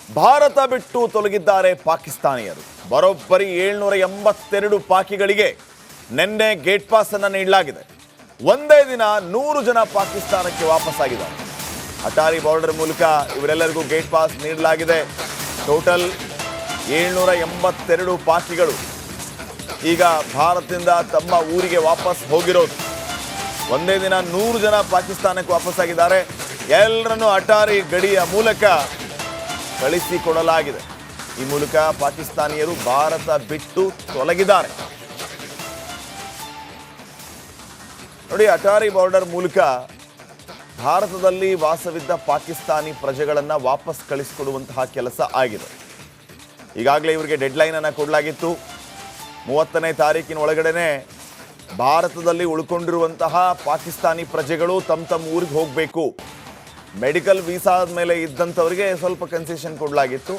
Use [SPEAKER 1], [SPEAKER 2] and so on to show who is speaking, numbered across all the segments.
[SPEAKER 1] ಭಾರತ ಬಿಟ್ಟು ತೊಲಗಿದ್ದಾರೆ ಪಾಕಿಸ್ತಾನಿಯರು. ಬರೋಬ್ಬರಿ 782 ಪಾಕಿಗಳಿಗೆ ನಿನ್ನೆ ಗೇಟ್ ಪಾಸ್ ಅನ್ನು ನೀಡಲಾಗಿದೆ. ಒಂದೇ ದಿನ 100 ಜನ ಪಾಕಿಸ್ತಾನಕ್ಕೆ ವಾಪಸ್ಸಾಗಿದ್ದಾರೆ. ಅಟಾರಿ ಬಾರ್ಡರ್ ಮೂಲಕ ಇವರೆಲ್ಲರಿಗೂ ಗೇಟ್ ಪಾಸ್ ನೀಡಲಾಗಿದೆ. ಟೋಟಲ್ 782 ಪಾಕಿಗಳು ಈಗ ಭಾರತದಿಂದ ತಮ್ಮ ಊರಿಗೆ ವಾಪಸ್ ಹೋಗಿರೋದು. ಒಂದೇ ದಿನ 100 ಜನ ಪಾಕಿಸ್ತಾನಕ್ಕೆ ವಾಪಸ್ಸಾಗಿದ್ದಾರೆ. ಎಲ್ಲರನ್ನೂ ಅಟಾರಿ ಗಡಿಯ ಮೂಲಕ ಕಳಿಸಿಕೊಡಲಾಗಿದೆ. ಈ ಮೂಲಕ ಪಾಕಿಸ್ತಾನಿಯರು ಭಾರತ ಬಿಟ್ಟು ತೊಲಗಿದ್ದಾರೆ. ನೋಡಿ, ಅಟಾರಿ ಬಾರ್ಡರ್ ಮೂಲಕ ಭಾರತದಲ್ಲಿ ವಾಸವಿದ್ದ ಪಾಕಿಸ್ತಾನಿ ಪ್ರಜೆಗಳನ್ನು ವಾಪಸ್ ಕಳಿಸಿಕೊಡುವಂತಹ ಕೆಲಸ ಆಗಿದೆ. ಈಗಾಗಲೇ ಇವರಿಗೆ ಡೆಡ್ಲೈನ್ ಅನ್ನು ಕೊಡಲಾಗಿತ್ತು. 30ನೇ ತಾರೀಕಿನ ಒಳಗಡೆನೆ ಭಾರತದಲ್ಲಿ ಉಳ್ಕೊಂಡಿರುವಂತಹ ಪಾಕಿಸ್ತಾನಿ ಪ್ರಜೆಗಳು ತಮ್ಮ ಊರಿಗೆ ಹೋಗಬೇಕು. ಮೆಡಿಕಲ್ ವೀಸಾದ ಮೇಲೆ ಇದ್ದಂಥವರಿಗೆ ಸ್ವಲ್ಪ ಕನ್ಸೆಷನ್ ಕೊಡಲಾಗಿತ್ತು.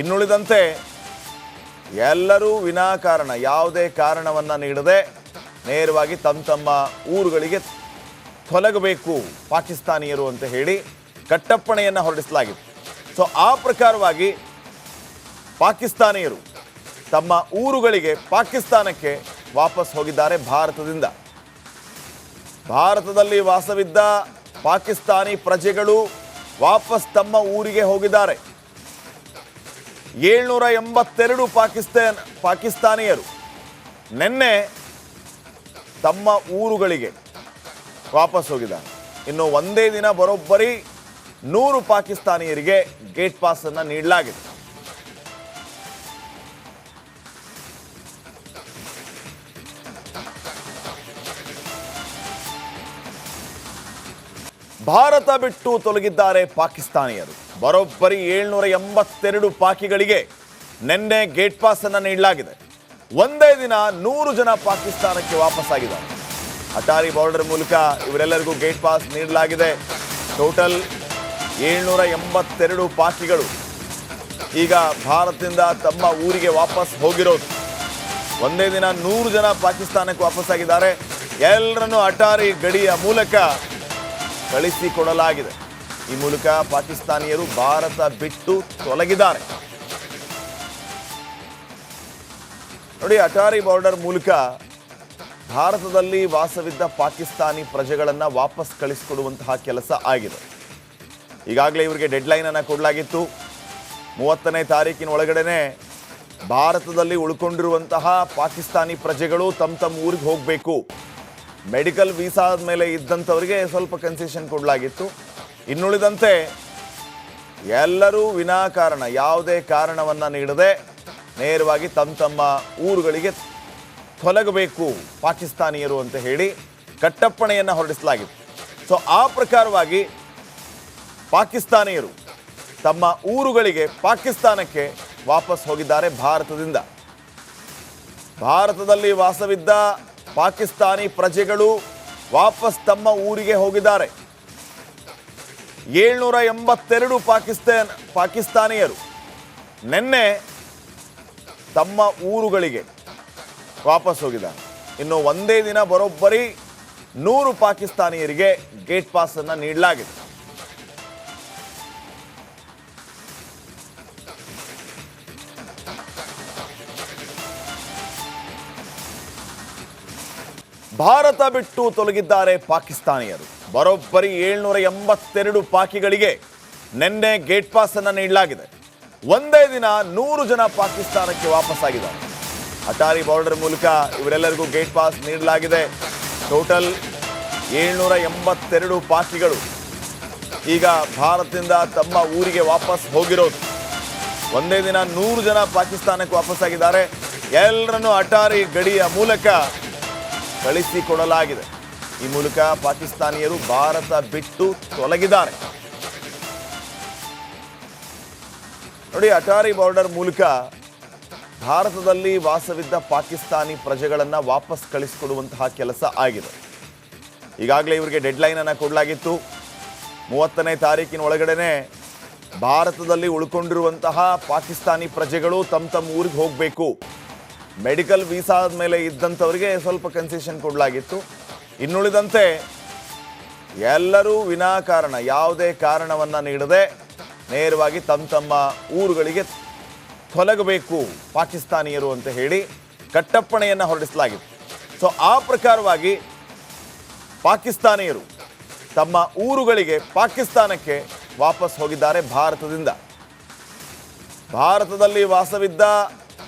[SPEAKER 1] ಇನ್ನುಳಿದಂತೆ ಎಲ್ಲರೂ ವಿನಾಕಾರಣ ಯಾವುದೇ ಕಾರಣವನ್ನು ನೀಡದೆ ನೇರವಾಗಿ ತಮ್ಮ ಊರುಗಳಿಗೆ ತೊಲಗಬೇಕು ಪಾಕಿಸ್ತಾನಿಯರು ಅಂತ ಹೇಳಿ ಕಟ್ಟಪ್ಪಣೆಯನ್ನು ಹೊರಡಿಸಲಾಗಿತ್ತು. ಸೊ ಆ ಪ್ರಕಾರವಾಗಿ ಪಾಕಿಸ್ತಾನಿಯರು ತಮ್ಮ ಊರುಗಳಿಗೆ ಪಾಕಿಸ್ತಾನಕ್ಕೆ ವಾಪಸ್ ಹೋಗಿದ್ದಾರೆ. ಭಾರತದಲ್ಲಿ ವಾಸವಿದ್ದ ಪಾಕಿಸ್ತಾನಿ ಪ್ರಜೆಗಳು ವಾಪಸ್ ತಮ್ಮ ಊರಿಗೆ ಹೋಗಿದ್ದಾರೆ. 782 ಪಾಕಿಸ್ತಾನಿಯರು ನಿನ್ನೆ ತಮ್ಮ ಊರುಗಳಿಗೆ ವಾಪಸ್ ಹೋಗಿದ್ದಾರೆ. ಇನ್ನು ಒಂದೇ ದಿನ ಬರೋಬ್ಬರಿ 100 ಪಾಕಿಸ್ತಾನಿಯರಿಗೆ ಗೇಟ್ ಪಾಸ್ ಅನ್ನು ನೀಡಲಾಗಿದೆ. ಭಾರತ ಬಿಟ್ಟು ತೊಲಗಿದ್ದಾರೆ ಪಾಕಿಸ್ತಾನಿಯರು. ಬರೋಬ್ಬರಿ 782 ಪಾಕಿಗಳಿಗೆ ನಿನ್ನೆ ಗೇಟ್ ಪಾಸ್ ಅನ್ನು ನೀಡಲಾಗಿದೆ. ಒಂದೇ ದಿನ 100 ಜನ ಪಾಕಿಸ್ತಾನಕ್ಕೆ ವಾಪಸ್ಸಾಗಿದ್ದಾರೆ. ಅಟಾರಿ ಬಾರ್ಡರ್ ಮೂಲಕ ಇವರೆಲ್ಲರಿಗೂ ಗೇಟ್ ಪಾಸ್ ನೀಡಲಾಗಿದೆ. ಟೋಟಲ್ 782 ಪಾಕಿಗಳು ಈಗ ಭಾರತದಿಂದ ತಮ್ಮ ಊರಿಗೆ ವಾಪಸ್ ಹೋಗಿರೋದು. ಒಂದೇ ದಿನ 100 ಜನ ಪಾಕಿಸ್ತಾನಕ್ಕೆ ವಾಪಸ್ಸಾಗಿದ್ದಾರೆ. ಎಲ್ಲರನ್ನೂ ಅಟಾರಿ ಗಡಿಯ ಮೂಲಕ ಕಳಿಸಿಕೊಡಲಾಗಿದೆ. ಈ ಮೂಲಕ ಪಾಕಿಸ್ತಾನಿಯರು ಭಾರತ ಬಿಟ್ಟು ತೊಲಗಿದ್ದಾರೆ. ನೋಡಿ, ಅಟಾರಿ ಬಾರ್ಡರ್ ಮೂಲಕ ಭಾರತದಲ್ಲಿ ವಾಸವಿದ್ದ ಪಾಕಿಸ್ತಾನಿ ಪ್ರಜೆಗಳನ್ನು ವಾಪಸ್ ಕಳಿಸಿಕೊಡುವಂತಹ ಕೆಲಸ ಆಗಿದೆ. ಈಗಾಗಲೇ ಇವರಿಗೆ ಡೆಡ್ಲೈನ್ ಅನ್ನು ಕೊಡಲಾಗಿತ್ತು. 30ನೇ ತಾರೀಕಿನ ಒಳಗಡೆನೆ ಭಾರತದಲ್ಲಿ ಉಳ್ಕೊಂಡಿರುವಂತಹ ಪಾಕಿಸ್ತಾನಿ ಪ್ರಜೆಗಳು ತಮ್ಮ ಊರಿಗೆ ಹೋಗಬೇಕು. ಮೆಡಿಕಲ್ ವೀಸಾದ ಮೇಲೆ ಇದ್ದಂಥವರಿಗೆ ಸ್ವಲ್ಪ ಕನ್ಸೆಷನ್ ಕೊಡಲಾಗಿತ್ತು. ಇನ್ನುಳಿದಂತೆ ಎಲ್ಲರೂ ವಿನಾಕಾರಣ ಯಾವುದೇ ಕಾರಣವನ್ನು ನೀಡದೆ ನೇರವಾಗಿ ತಮ್ಮ ಊರುಗಳಿಗೆ ತೊಲಗಬೇಕು ಪಾಕಿಸ್ತಾನಿಯರು ಅಂತ ಹೇಳಿ ಕಟ್ಟಪ್ಪಣೆಯನ್ನು ಹೊರಡಿಸಲಾಗಿತ್ತು. ಸೊ ಆ ಪ್ರಕಾರವಾಗಿ ಪಾಕಿಸ್ತಾನಿಯರು ತಮ್ಮ ಊರುಗಳಿಗೆ ಪಾಕಿಸ್ತಾನಕ್ಕೆ ವಾಪಸ್ ಹೋಗಿದ್ದಾರೆ. ಭಾರತದಲ್ಲಿ ವಾಸವಿದ್ದ ಪಾಕಿಸ್ತಾನಿ ಪ್ರಜೆಗಳು ವಾಪಸ್ ತಮ್ಮ ಊರಿಗೆ ಹೋಗಿದ್ದಾರೆ. 782 ಪಾಕಿಸ್ತಾನಿಯರು ನಿನ್ನೆ ತಮ್ಮ ಊರುಗಳಿಗೆ ವಾಪಸ್ ಹೋಗಿದ್ದಾರೆ. ಇನ್ನು ಒಂದೇ ದಿನ ಬರೋಬ್ಬರಿ 100 ಪಾಕಿಸ್ತಾನಿಯರಿಗೆ ಗೇಟ್ ಪಾಸ್ ಅನ್ನು ನೀಡಲಾಗಿದೆ. ಭಾರತ ಬಿಟ್ಟು ತೊಲಗಿದ್ದಾರೆ ಪಾಕಿಸ್ತಾನಿಯರು. ಬರೋಬ್ಬರಿ 782 ಪಾಕಿಗಳಿಗೆ ನಿನ್ನೆ ಗೇಟ್ ಪಾಸ್ ಅನ್ನು ನೀಡಲಾಗಿದೆ. ಒಂದೇ ದಿನ 100 ಜನ ಪಾಕಿಸ್ತಾನಕ್ಕೆ ವಾಪಸ್ಸಾಗಿದ್ದಾರೆ. ಅಟಾರಿ ಬಾರ್ಡರ್ ಮೂಲಕ ಇವರೆಲ್ಲರಿಗೂ ಗೇಟ್ ಪಾಸ್ ನೀಡಲಾಗಿದೆ. ಟೋಟಲ್ 782 ಪಾಕಿಗಳು ಈಗ ಭಾರತದಿಂದ ತಮ್ಮ ಊರಿಗೆ ವಾಪಸ್ ಹೋಗಿರೋದು. ಒಂದೇ ದಿನ 100 ಜನ ಪಾಕಿಸ್ತಾನಕ್ಕೆ ವಾಪಸ್ಸಾಗಿದ್ದಾರೆ. ಎಲ್ಲರನ್ನೂ ಅಟಾರಿ ಗಡಿಯ ಮೂಲಕ ಕಳಿಸಿಕೊಡಲಾಗಿದೆ. ಈ ಮೂಲಕ ಪಾಕಿಸ್ತಾನಿಯರು ಭಾರತ ಬಿಟ್ಟು ತೊಲಗಿದ್ದಾರೆ. ನೋಡಿ, ಅಟಾರಿ ಬಾರ್ಡರ್ ಮೂಲಕ ಭಾರತದಲ್ಲಿ ವಾಸವಿದ್ದ ಪಾಕಿಸ್ತಾನಿ ಪ್ರಜೆಗಳನ್ನು ವಾಪಸ್ ಕಳಿಸಿಕೊಡುವಂತಹ ಕೆಲಸ ಆಗಿದೆ. ಈಗಾಗಲೇ ಇವರಿಗೆ ಡೆಡ್ಲೈನ್ ಅನ್ನು ಕೊಡಲಾಗಿತ್ತು. 30ನೇ ತಾರೀಕಿನ ಒಳಗಡೆನೆ ಭಾರತದಲ್ಲಿ ಉಳ್ಕೊಂಡಿರುವಂತಹ ಪಾಕಿಸ್ತಾನಿ ಪ್ರಜೆಗಳು ತಮ್ಮ ಊರಿಗೆ ಹೋಗಬೇಕು. ಮೆಡಿಕಲ್ ವೀಸಾದ ಮೇಲೆ ಇದ್ದಂಥವರಿಗೆ ಸ್ವಲ್ಪ ಕನ್ಸೆಷನ್ ಕೊಡಲಾಗಿತ್ತು. ಇನ್ನುಳಿದಂತೆ ಎಲ್ಲರೂ ವಿನಾಕಾರಣ ಯಾವುದೇ ಕಾರಣವನ್ನು ನೀಡದೆ ನೇರವಾಗಿ ತಮ್ಮ ಊರುಗಳಿಗೆ ತೊಲಗಬೇಕು ಪಾಕಿಸ್ತಾನಿಯರು ಅಂತ ಹೇಳಿ ಕಟ್ಟಪ್ಪಣೆಯನ್ನು ಹೊರಡಿಸಲಾಗಿದೆ. ಸೊ ಆ ಪ್ರಕಾರವಾಗಿ ಪಾಕಿಸ್ತಾನಿಯರು ತಮ್ಮ ಊರುಗಳಿಗೆ ಪಾಕಿಸ್ತಾನಕ್ಕೆ ವಾಪಸ್ ಹೋಗಿದ್ದಾರೆ ಭಾರತದಿಂದ. ಭಾರತದಲ್ಲಿ ವಾಸವಿದ್ದ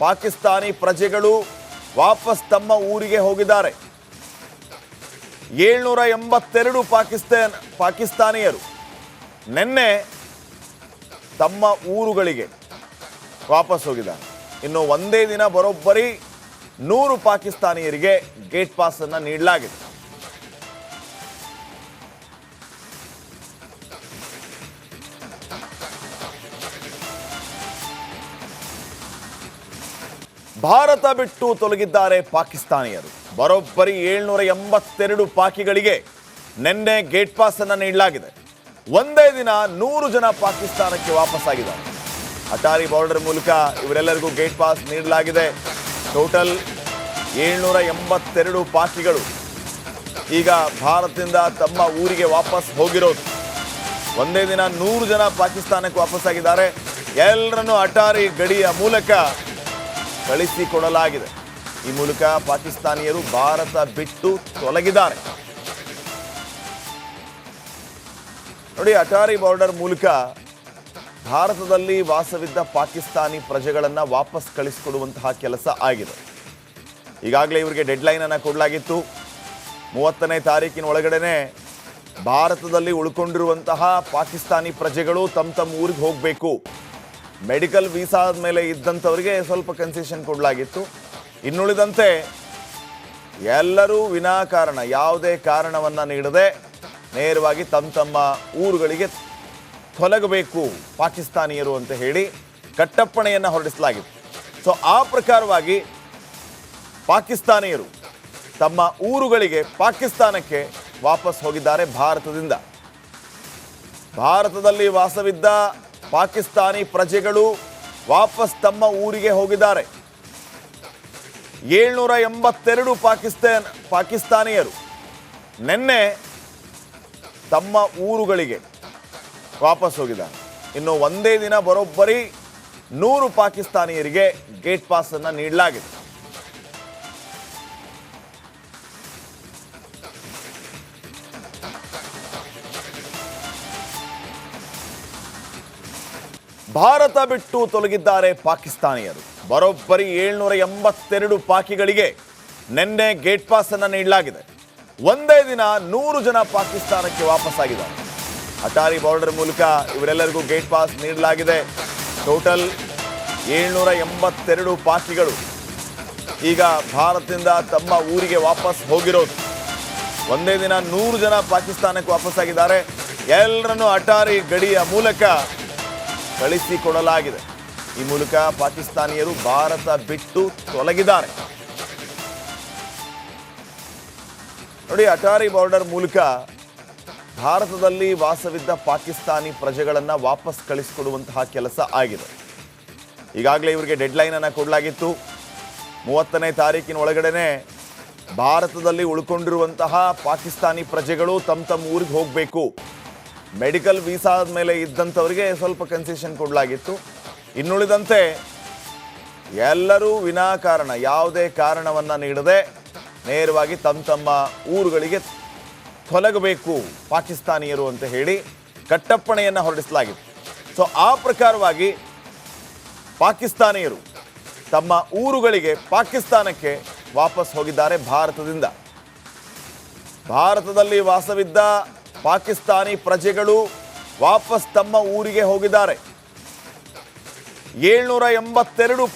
[SPEAKER 1] ಪಾಕಿಸ್ತಾನಿ ಪ್ರಜೆಗಳು ವಾಪಸ್ ತಮ್ಮ ಊರಿಗೆ ಹೋಗಿದ್ದಾರೆ. 782 ಪಾಕಿಸ್ತಾನಿಯರು ನಿನ್ನೆ ತಮ್ಮ ಊರುಗಳಿಗೆ ವಾಪಸ್ ಹೋಗಿದ್ದಾರೆ. ಇನ್ನು ಒಂದೇ ದಿನ ಬರೋಬ್ಬರಿ 100 ಪಾಕಿಸ್ತಾನಿಯರಿಗೆ ಗೇಟ್ ಪಾಸ್ ಅನ್ನು ನೀಡಲಾಗಿದೆ. ಭಾರತ ಬಿಟ್ಟು ತೊಲಗಿದ್ದಾರೆ ಪಾಕಿಸ್ತಾನಿಯರು. ಬರೋಬ್ಬರಿ 782 ಪಾಕಿಗಳಿಗೆ ನಿನ್ನೆ ಗೇಟ್ ಪಾಸ್ ಅನ್ನು ನೀಡಲಾಗಿದೆ. ಒಂದೇ ದಿನ 100 ಜನ ಪಾಕಿಸ್ತಾನಕ್ಕೆ ವಾಪಸ್ಸಾಗಿದ್ದಾರೆ. ಅಟಾರಿ ಬಾರ್ಡರ್ ಮೂಲಕ ಇವರೆಲ್ಲರಿಗೂ ಗೇಟ್ ಪಾಸ್ ನೀಡಲಾಗಿದೆ. ಟೋಟಲ್ 782 ಪಾಕಿಗಳು ಈಗ ಭಾರತದಿಂದ ತಮ್ಮ ಊರಿಗೆ ವಾಪಸ್ ಹೋಗಿರೋದು. ಒಂದೇ ದಿನ 100 ಜನ ಪಾಕಿಸ್ತಾನಕ್ಕೆ ವಾಪಸ್ಸಾಗಿದ್ದಾರೆ. ಎಲ್ಲರನ್ನು ಅಟಾರಿ ಗಡಿಯ ಮೂಲಕ ಕಳಿಸಿಕೊಡಲಾಗಿದೆ. ಈ ಮೂಲಕ ಪಾಕಿಸ್ತಾನಿಯರು ಭಾರತ ಬಿಟ್ಟು ತೊಲಗಿದ್ದಾರೆ. ನೋಡಿ, ಅಟಾರಿ ಬಾರ್ಡರ್ ಮೂಲಕ ಭಾರತದಲ್ಲಿ ವಾಸವಿದ್ದ ಪಾಕಿಸ್ತಾನಿ ಪ್ರಜೆಗಳನ್ನು ವಾಪಸ್ ಕಳಿಸಿಕೊಡುವಂತಹ ಕೆಲಸ ಆಗಿದೆ. ಈಗಾಗಲೇ ಇವರಿಗೆ ಡೆಡ್ಲೈನ್ ಅನ್ನು ಕೊಡಲಾಗಿತ್ತು. 30ನೇ ತಾರೀಕಿನ ಒಳಗಡೆನೆ ಭಾರತದಲ್ಲಿ ಉಳ್ಕೊಂಡಿರುವಂತಹ ಪಾಕಿಸ್ತಾನಿ ಪ್ರಜೆಗಳು ತಮ್ಮ ಊರಿಗೆ ಹೋಗಬೇಕು. ಮೆಡಿಕಲ್ ವೀಸಾದ ಮೇಲೆ ಇದ್ದಂಥವರಿಗೆ ಸ್ವಲ್ಪ ಕನ್ಸೆಷನ್ ಕೊಡಲಾಗಿತ್ತು. ಇನ್ನುಳಿದಂತೆ ಎಲ್ಲರೂ ವಿನಾಕಾರಣ ಯಾವುದೇ ಕಾರಣವನ್ನು ನೀಡದೆ ನೇರವಾಗಿ ತಮ್ಮ ಊರುಗಳಿಗೆ ತೊಲಗಬೇಕು ಪಾಕಿಸ್ತಾನಿಯರು ಅಂತ ಹೇಳಿ ಕಟ್ಟಪ್ಪಣೆಯನ್ನು ಹೊರಡಿಸಲಾಗಿತ್ತು. ಸೊ ಆ ಪ್ರಕಾರವಾಗಿ ಪಾಕಿಸ್ತಾನಿಯರು ತಮ್ಮ ಊರುಗಳಿಗೆ ಪಾಕಿಸ್ತಾನಕ್ಕೆ ವಾಪಸ್ ಹೋಗಿದ್ದಾರೆ ಭಾರತದಿಂದ. ಭಾರತದಲ್ಲಿ ವಾಸವಿದ್ದ ಪಾಕಿಸ್ತಾನಿ ಪ್ರಜೆಗಳು ವಾಪಸ್ ತಮ್ಮ ಊರಿಗೆ ಹೋಗಿದ್ದಾರೆ. 782 ಪಾಕಿಸ್ತಾನಿಯರು ನಿನ್ನೆ ತಮ್ಮ ಊರುಗಳಿಗೆ ವಾಪಸ್ ಹೋಗಿದ್ದಾರೆ. ಇನ್ನು ಒಂದೇ ದಿನ ಬರೋಬ್ಬರಿ 100 ಪಾಕಿಸ್ತಾನಿಯರಿಗೆ ಗೇಟ್ ಪಾಸ್ ಅನ್ನು ನೀಡಲಾಗಿದೆ. ಭಾರತ ಬಿಟ್ಟು ತೊಲಗಿದ್ದಾರೆ ಪಾಕಿಸ್ತಾನಿಯರು. ಬರೋಬ್ಬರಿ 782 ಪಾಕಿಗಳಿಗೆ ನಿನ್ನೆ ಗೇಟ್ ಪಾಸ್ ಅನ್ನು ನೀಡಲಾಗಿದೆ. ಒಂದೇ ದಿನ 100 ಜನ ಪಾಕಿಸ್ತಾನಕ್ಕೆ ವಾಪಸ್ಸಾಗಿದ್ದಾರೆ. ಅಟಾರಿ ಬಾರ್ಡರ್ ಮೂಲಕ ಇವರೆಲ್ಲರಿಗೂ ಗೇಟ್ ಪಾಸ್ ನೀಡಲಾಗಿದೆ. ಟೋಟಲ್ 782 ಪಾಕಿಗಳು ಈಗ ಭಾರತದಿಂದ ತಮ್ಮ ಊರಿಗೆ ವಾಪಸ್ ಹೋಗಿರೋದು. ಒಂದೇ ದಿನ 100 ಜನ ಪಾಕಿಸ್ತಾನಕ್ಕೆ ವಾಪಸ್ಸಾಗಿದ್ದಾರೆ. ಎಲ್ಲರನ್ನು ಅಟಾರಿ ಗಡಿಯ ಮೂಲಕ ಕಳಿಸಿಕೊಡಲಾಗಿದೆ. ಈ ಮೂಲಕ ಪಾಕಿಸ್ತಾನಿಯರು ಭಾರತ ಬಿಟ್ಟು ತೊಲಗಿದ್ದಾರೆ. ನೋಡಿ, ಅಟಾರಿ ಬಾರ್ಡರ್ ಮೂಲಕ ಭಾರತದಲ್ಲಿ ವಾಸವಿದ್ದ ಪಾಕಿಸ್ತಾನಿ ಪ್ರಜೆಗಳನ್ನು ವಾಪಸ್ ಕಳಿಸಿಕೊಡುವಂತಹ ಕೆಲಸ ಆಗಿದೆ. ಈಗಾಗಲೇ ಇವರಿಗೆ ಡೆಡ್ಲೈನ್ ಅನ್ನು ಕೊಡಲಾಗಿತ್ತು. 30ನೇ ತಾರೀಕಿನ ಒಳಗಡೆನೆ ಭಾರತದಲ್ಲಿ ಉಳ್ಕೊಂಡಿರುವಂತಹ ಪಾಕಿಸ್ತಾನಿ ಪ್ರಜೆಗಳು ತಮ್ಮ ಊರಿಗೆ ಹೋಗಬೇಕು. ಮೆಡಿಕಲ್ ವೀಸಾದ ಮೇಲೆ ಇದ್ದಂಥವರಿಗೆ ಸ್ವಲ್ಪ ಕನ್ಸೆಷನ್ ಕೊಡಲಾಗಿತ್ತು. ಇನ್ನುಳಿದಂತೆ ಎಲ್ಲರೂ ವಿನಾಕಾರಣ ಯಾವುದೇ ಕಾರಣವನ್ನು ನೀಡದೆ ನೇರವಾಗಿ ತಮ್ಮ ಊರುಗಳಿಗೆ ತೊಲಗಬೇಕು ಪಾಕಿಸ್ತಾನಿಯರು ಅಂತ ಹೇಳಿ ಕಟ್ಟಪ್ಪಣೆಯನ್ನು ಹೊರಡಿಸಲಾಗಿತ್ತು. ಸೊ ಆ ಪ್ರಕಾರವಾಗಿ ಪಾಕಿಸ್ತಾನಿಯರು ತಮ್ಮ ಊರುಗಳಿಗೆ ಪಾಕಿಸ್ತಾನಕ್ಕೆ ವಾಪಸ್ ಹೋಗಿದ್ದಾರೆ ಭಾರತದಿಂದ. ಭಾರತದಲ್ಲಿ ವಾಸವಿದ್ದ ಪಾಕಿಸ್ತಾನಿ ಪ್ರಜೆಗಳು ವಾಪಸ್ ತಮ್ಮ ಊರಿಗೆ ಹೋಗಿದ್ದಾರೆ. 782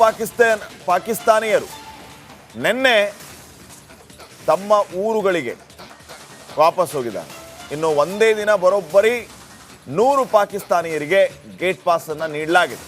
[SPEAKER 1] ಪಾಕಿಸ್ತಾನಿಯರು ನಿನ್ನೆ ತಮ್ಮ ಊರುಗಳಿಗೆ ವಾಪಸ್ ಹೋಗಿದ್ದಾರೆ. ಇನ್ನು ಒಂದೇ ದಿನ ಬರೋಬ್ಬರಿ 100 ಪಾಕಿಸ್ತಾನಿಯರಿಗೆ ಗೇಟ್ ಪಾಸ್ ಅನ್ನು ನೀಡಲಾಗಿದೆ.